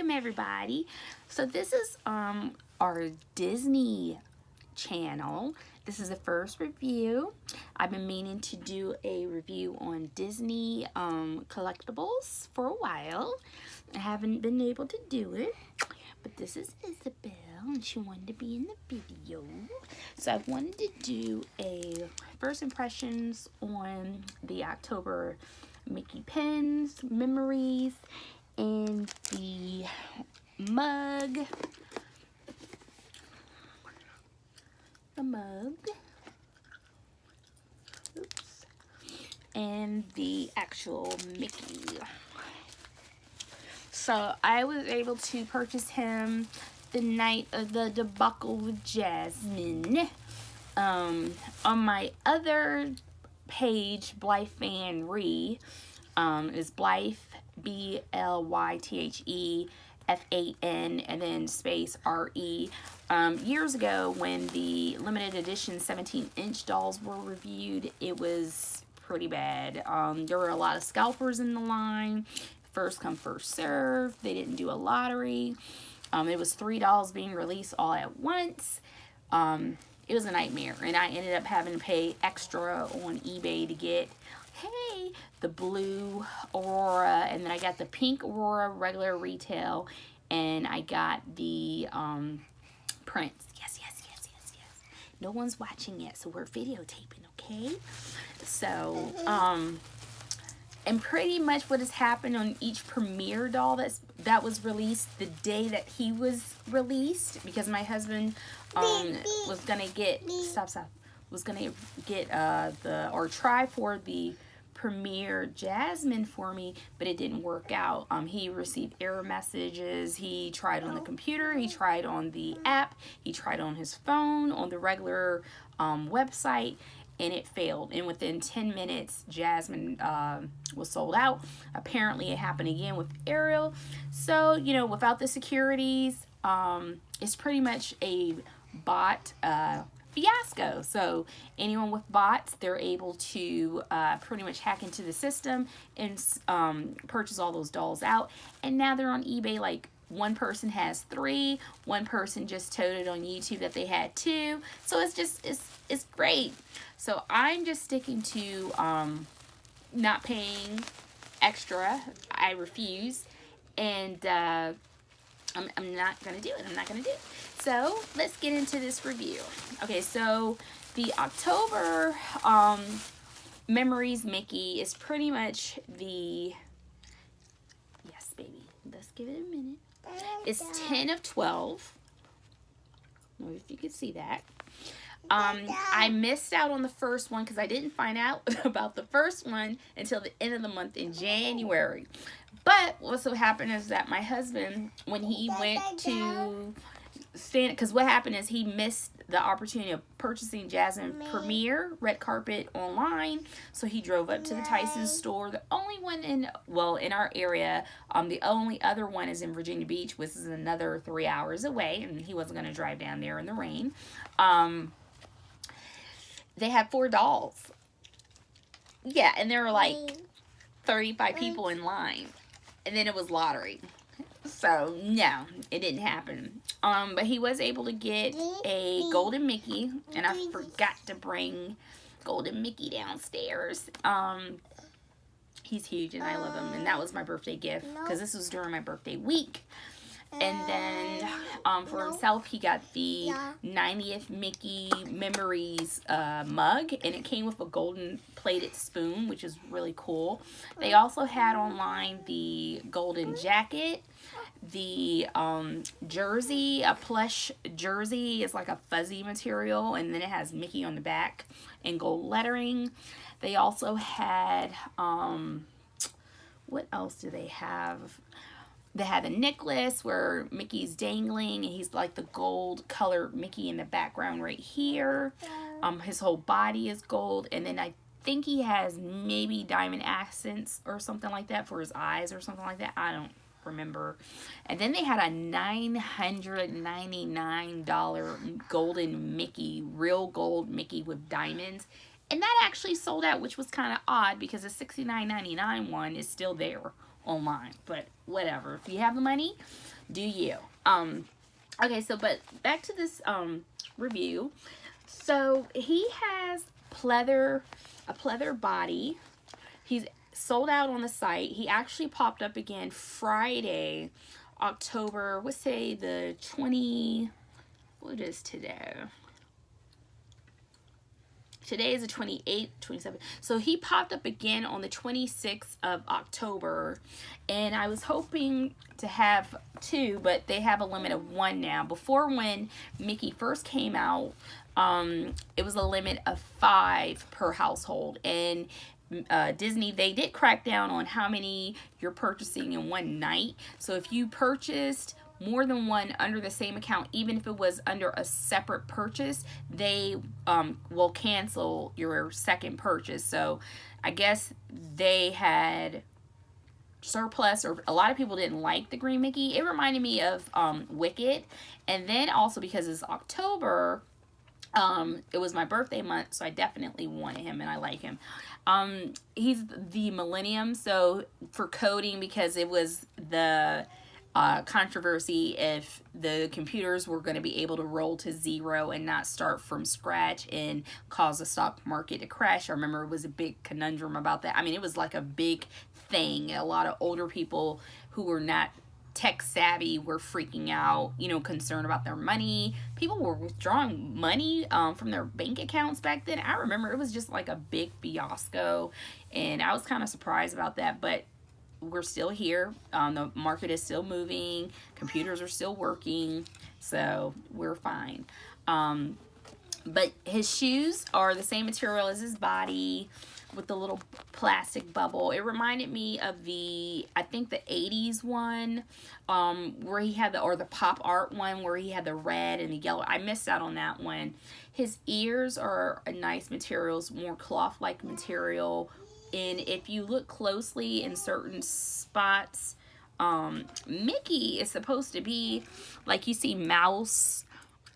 welcome everybody. So this is our Disney channel. This is the first review. I've been meaning to do a review on Disney collectibles for a while. I haven't been able to do it, but this is Isabel and she wanted to be in the video. So I wanted to do a first impressions on the October Mickey pens, memories, and the mug. Oops. And the actual Mickey. So I was able to purchase him the night of the debacle with Jasmine. On my other page, Blythe Fan Re, is Blythe, BLYTHEFAN, and then space RE. Years ago, when the limited edition 17-inch dolls were reviewed, it was pretty bad. There were a lot of scalpers in the line. First come, first serve. They didn't do a lottery. It was 3 dolls being released all at once. It was a nightmare, and I ended up having to pay extra on eBay to get, hey, the blue Aurora, and then I got the pink Aurora regular retail, and I got the Prince. Yes. No one's watching yet, so we're videotaping, okay? So, and pretty much what has happened on each premiere doll that was released the day that he was released, because my husband was gonna get try for the premiere Jasmine for me, but it didn't work out. He received error messages. He tried on the computer, he tried on the app, he tried on his phone, on the regular website, and it failed. And within 10 minutes, Jasmine was sold out. Apparently, it happened again with Ariel. So, you know, without the securities, it's pretty much a bot fiasco. So anyone with bots, they're able to pretty much hack into the system and purchase all those dolls out. And now they're on eBay. Like, one person has 3, one person just toted on YouTube that they had 2. So it's just, it's great. So I'm just sticking to not paying extra. I refuse. And I'm not going to do it. So let's get into this review. Okay, so the October Memories Mickey is pretty much the, yes baby, let's give it a minute. It's 10 of 12. I don't know if you can see that. I missed out on the first one because I didn't find out about the first one until the end of the month in January. But what so happened is that my husband, when he went to stand, because what happened is he missed the opportunity of purchasing Jasmine premiere red carpet online, so he drove up to the Tyson's store, the only one in our area. The only other one is in Virginia Beach, which is another 3 hours away, and he wasn't going to drive down there in the rain. They had 4 dolls, yeah, and there were like 35 people in line, and then it was lottery. So no, it didn't happen. But he was able to get a Golden Mickey, and I forgot to bring Golden Mickey downstairs. He's huge and I love him, and that was my birthday gift because this was during my birthday week. And then for himself, he got the 90th Mickey Memories mug, and it came with a golden plated spoon, which is really cool. They also had online the golden jacket, the jersey, a plush jersey. It's like a fuzzy material, and then it has Mickey on the back and gold lettering. They also had, what else do they have? They had a necklace where Mickey's dangling, and he's like the gold colored Mickey in the background right here. His whole body is gold, and then I think he has maybe diamond accents or something like that for his eyes or something like that. I don't remember. And then they had a $999 golden Mickey, real gold Mickey with diamonds, And that actually sold out, which was kind of odd because the $69.99 one is still there online. But whatever. If you have the money, do you. Okay, so but back to this review. So he has a pleather body. He's sold out on the site. He actually popped up again Friday, October, what's today, the 20, what is today? Today is the 28th, 27th. So he popped up again on the 26th of October. And I was hoping to have 2, but they have a limit of 1 now. Before, when Mickey first came out, it was a limit of 5 per household. And Disney, they did crack down on how many you're purchasing in one night. So if you purchased more than one under the same account, even if it was under a separate purchase, they will cancel your second purchase. So I guess they had surplus, or a lot of people didn't like the green Mickey. It reminded me of Wicked. And then also because it's October, it was my birthday month, so I definitely wanted him, and I like him. He's the Millennium, so for coding, because it was the controversy if the computers were going to be able to roll to 0 and not start from scratch and cause the stock market to crash. I remember it was a big conundrum about that. I mean, it was like a big thing. A lot of older people who were not tech savvy were freaking out, you know, concerned about their money. People were withdrawing money from their bank accounts back then. I remember it was just like a big fiasco, and I was kind of surprised about that, but we're still here. The market is still moving. Computers are still working, so we're fine. But his shoes are the same material as his body, with the little plastic bubble. It reminded me of I think the 80s one, where he had or the pop art one where he had the red and the yellow. I missed out on that one. His ears are a nice materials, more cloth-like material. And if you look closely in certain spots, Mickey is supposed to be, like, you see Mouse,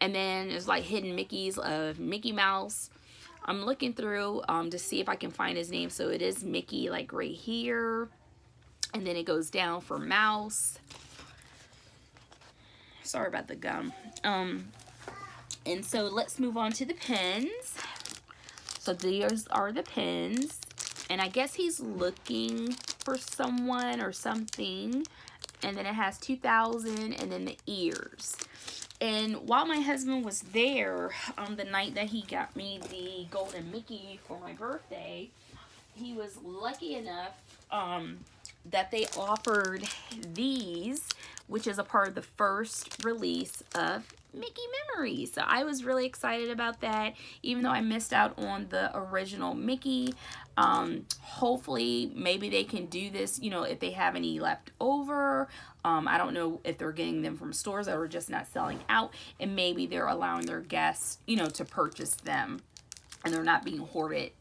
and then there's like hidden Mickeys of Mickey Mouse. I'm looking through to see if I can find his name. So it is Mickey, like right here, and then it goes down for Mouse. Sorry about the gum. And so let's move on to the pens. So these are the pens. And I guess he's looking for someone or something. And then it has 2000 and then the ears. And while my husband was there on the night that he got me the golden Mickey for my birthday, he was lucky enough that they offered these, which is a part of the first release of Mickey Memories. So I was really excited about that, even though I missed out on the original Mickey. Hopefully maybe they can do this, you know, if they have any left over. I don't know if they're getting them from stores that are just not selling out, and maybe they're allowing their guests, you know, to purchase them, and they're not being hoarded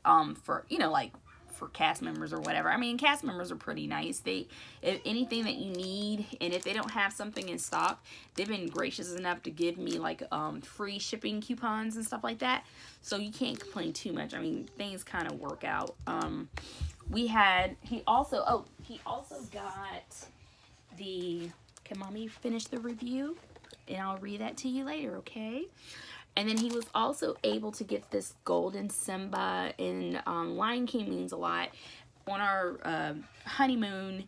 for, you know, like for cast members or whatever. I mean, cast members are pretty nice. If anything that you need, and if they don't have something in stock, they've been gracious enough to give me like free shipping coupons and stuff like that. So you can't complain too much. I mean, things kind of work out. He also got can mommy finish the review? And I'll read that to you later, okay? And then he was also able to get this golden Simba, and Lion King means a lot, on our honeymoon,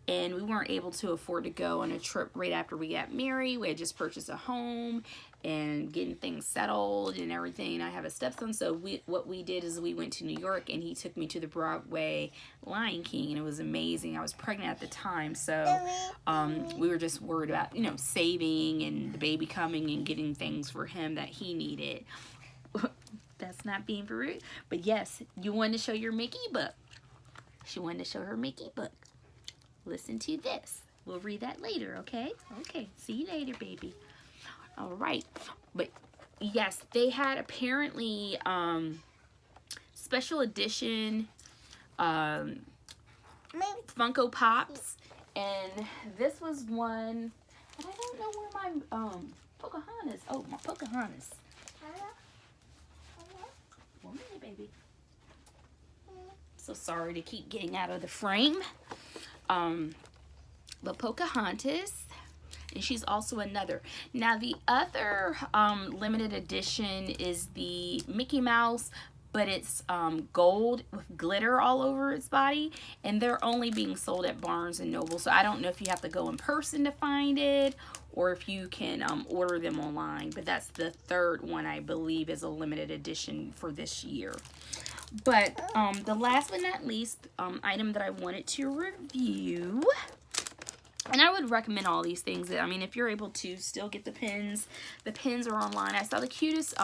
and we weren't able to afford to go on a trip right after we got married. We had just purchased a home and getting things settled and everything. I have a stepson, so what we did is we went to New York, and he took me to the Broadway Lion King, and it was amazing. I was pregnant at the time, so we were just worried about, you know, saving and the baby coming and getting things for him that he needed. That's not being rude, but yes, you wanted to show your Mickey book. She wanted to show her Mickey book. Listen to this. We'll read that later, okay? Okay, see you later, baby. All right, but yes, they had apparently special edition Funko Pops, and this was one, and I don't know where my Pocahontas. Oh, my Pocahontas. 1 minute, baby. So sorry to keep getting out of the frame. But Pocahontas, and she's also another. Now the other limited edition is the Mickey Mouse, but it's gold with glitter all over its body, and they're only being sold at Barnes and Noble. So I don't know if you have to go in person to find it or if you can order them online. But that's the third one, I believe, is a limited edition for this year. But the last but not least item that I wanted to review, and I would recommend all these things. I mean, if you're able to still get the pins are online. I saw the cutest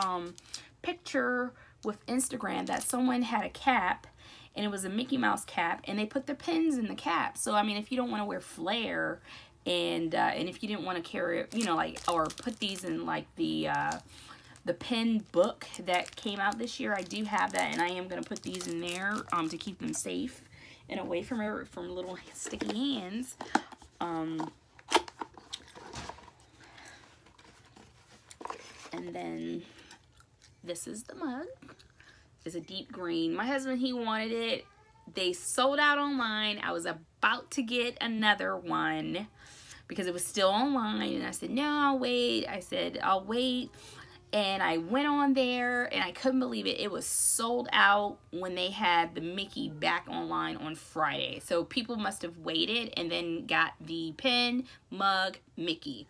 picture with Instagram that someone had a cap, and it was a Mickey Mouse cap, and they put the pins in the cap. So I mean, if you don't want to wear flair, and if you didn't want to carry, you know, like, or put these in like the pen book that came out this year, I do have that, and I am going to put these in there to keep them safe and away from little sticky hands. And then this is the mug. It's a deep green. My husband, he wanted it. They sold out online. I was about to get another one because it was still online, and I said, no, I'll wait. I said, I'll wait. And I went on there, and I couldn't believe it. It was sold out when they had the Mickey back online on Friday. So people must have waited and then got the pen, mug, Mickey.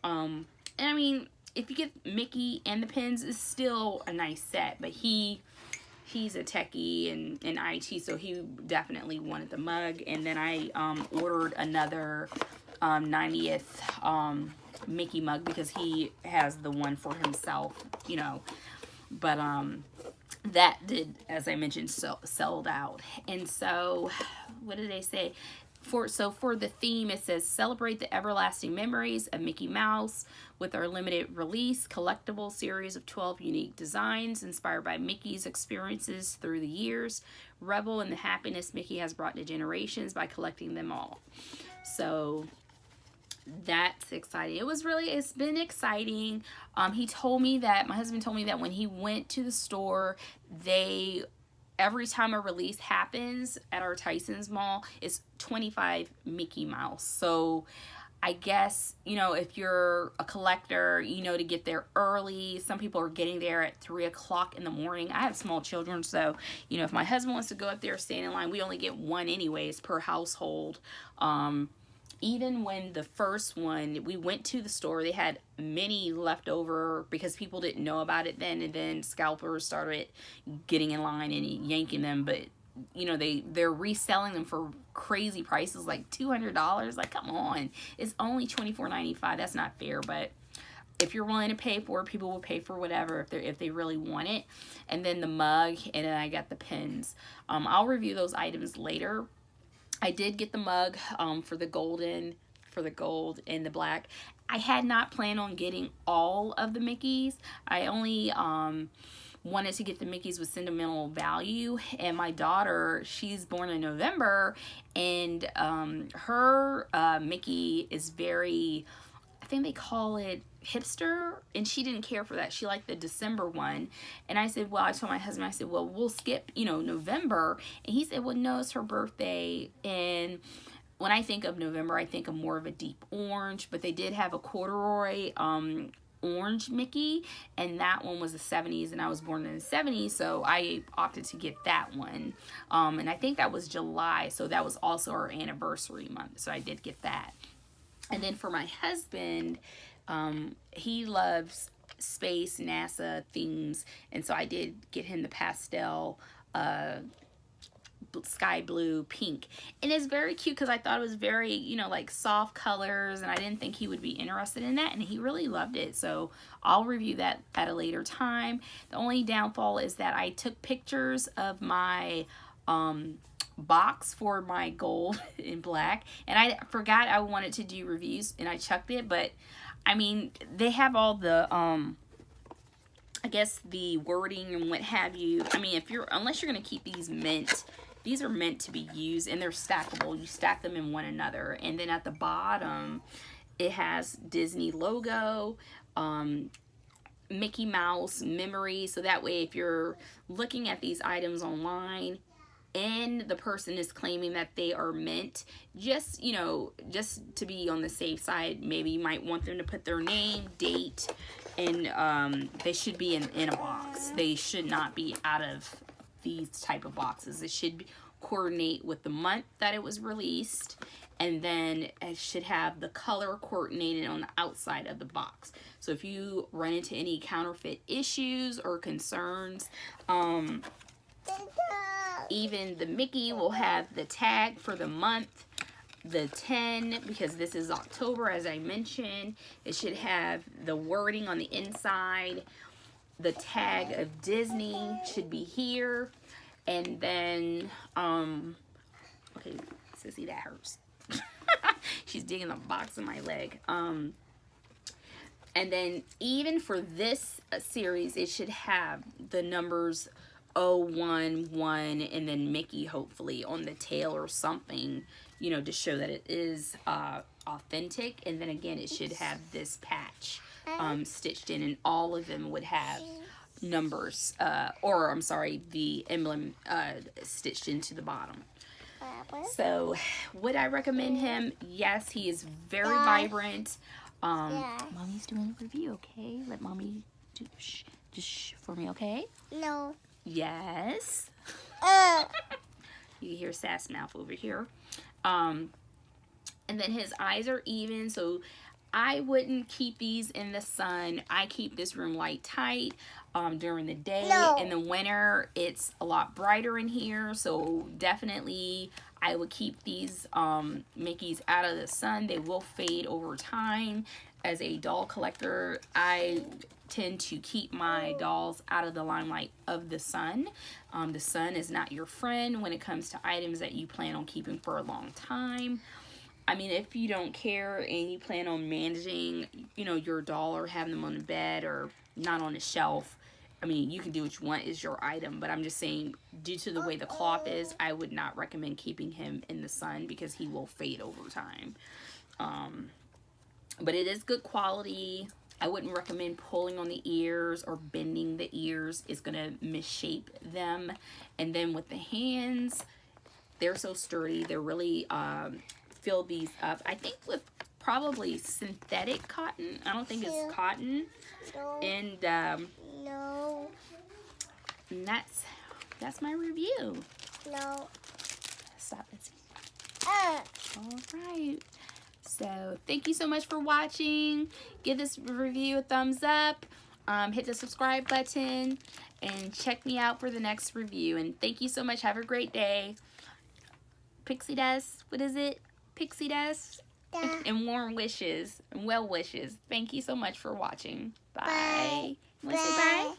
And I mean, if you get Mickey and the pins, it's still a nice set. But he's a techie in IT, so he definitely wanted the mug. And then I ordered another 90th Mickey mug because he has the one for himself, you know. But that did, as I mentioned, sold out. And so what did they say? For the theme, it says celebrate the everlasting memories of Mickey Mouse with our limited release collectible series of 12 unique designs inspired by Mickey's experiences through the years. Revel in the happiness Mickey has brought to generations by collecting them all. So that's exciting. It's been exciting. My husband told me that when he went to the store, every time a release happens at our Tyson's Mall, it's 25 Mickey Mouse. So I guess, you know, if you're a collector, you know, to get there early. Some people are getting there at 3 o'clock in the morning. I have small children, so, you know, if my husband wants to go up there, stand in line, we only get one anyways per household. Even when the first one, we went to the store, they had many left over because people didn't know about it then, and then scalpers started getting in line and yanking them. But, you know, they're reselling them for crazy prices, like $200. Like, come on. It's only $24.95. That's not fair, but if you're willing to pay for it, people will pay for whatever if they really want it. And then the mug, and then I got the pins. I'll review those items later. I did get the mug for the gold and the black. I had not planned on getting all of the Mickeys. I only wanted to get the Mickeys with sentimental value. And my daughter, she's born in November, and her Mickey is very, I think they call it hipster, and she didn't care for that. She liked the December one. And I said, well, I told my husband, I said, well, we'll skip, you know, November. And he said, well, no, it's her birthday. And when I think of November, I think of more of a deep orange, but they did have a corduroy orange Mickey, and that one was the 70s, and I was born in the 70s, so I opted to get that one. And I think that was July, so that was also our anniversary month, so I did get that. And then for my husband, he loves space, NASA themes, and so I did get him the pastel sky blue pink, and it's very cute because I thought it was very, you know, like soft colors, and I didn't think he would be interested in that, and he really loved it. So I'll review that at a later time. The only downfall is that I took pictures of my box for my gold and black, and I forgot I wanted to do reviews, and I chucked it. But I mean, they have all the I guess the wording and what have you. I mean, unless you're gonna keep these mint, these are meant to be used, and they're stackable. You stack them in one another. And then at the bottom, it has Disney logo, Mickey Mouse memory. So that way, if you're looking at these items online, and the person is claiming that they are mint, just, you know, just to be on the safe side, maybe you might want them to put their name, date, and they should be in a box. They should not be out of these type of boxes. It should coordinate with the month that it was released, and then it should have the color coordinated on the outside of the box. So if you run into any counterfeit issues or concerns, even the Mickey will have the tag for the month, the 10, because this is October, as I mentioned. It should have the wording on the inside. The tag of Disney should be here. And then, okay, Sissy, that hurts. She's digging the box in my leg. And then even for this series, it should have the numbers 011 and then Mickey, hopefully, on the tail or something, you know, to show that it is authentic. And then again, it should have this patch stitched in, and all of them would have numbers, or I'm sorry, the emblem stitched into the bottom. So would I recommend him? Yes, he is very vibrant. Mommy's doing a review, okay? Let mommy do shh for me, okay? No. Yes. You hear Sass mouth over here. And then his eyes are even, so I wouldn't keep these in the sun. I keep this room light tight during the day. No. In the winter, it's a lot brighter in here, so definitely I would keep these Mickeys out of the sun. They will fade over time. As a doll collector, I tend to keep my dolls out of the limelight of the sun. The sun is not your friend when it comes to items that you plan on keeping for a long time. I mean, if you don't care and you plan on managing, you know, your doll or having them on the bed or not on the shelf, I mean, you can do what you want, is your item. But I'm just saying, due to the way the cloth is, I would not recommend keeping him in the sun because he will fade over time. But it is good quality. I wouldn't recommend pulling on the ears or bending the ears. It's going to misshape them. And then with the hands, they're so sturdy. They're really fill these up. I think with probably synthetic cotton. I don't think it's cotton. No. And No. and that's my review. No. Stop it. All right. So thank you so much for watching. Give this review a thumbs up. Hit the subscribe button and check me out for the next review. And thank you so much. Have a great day. Pixie dust. What is it? Pixie dust. And warm wishes and well wishes. Thank you so much for watching. Bye. Bye. You want to say bye?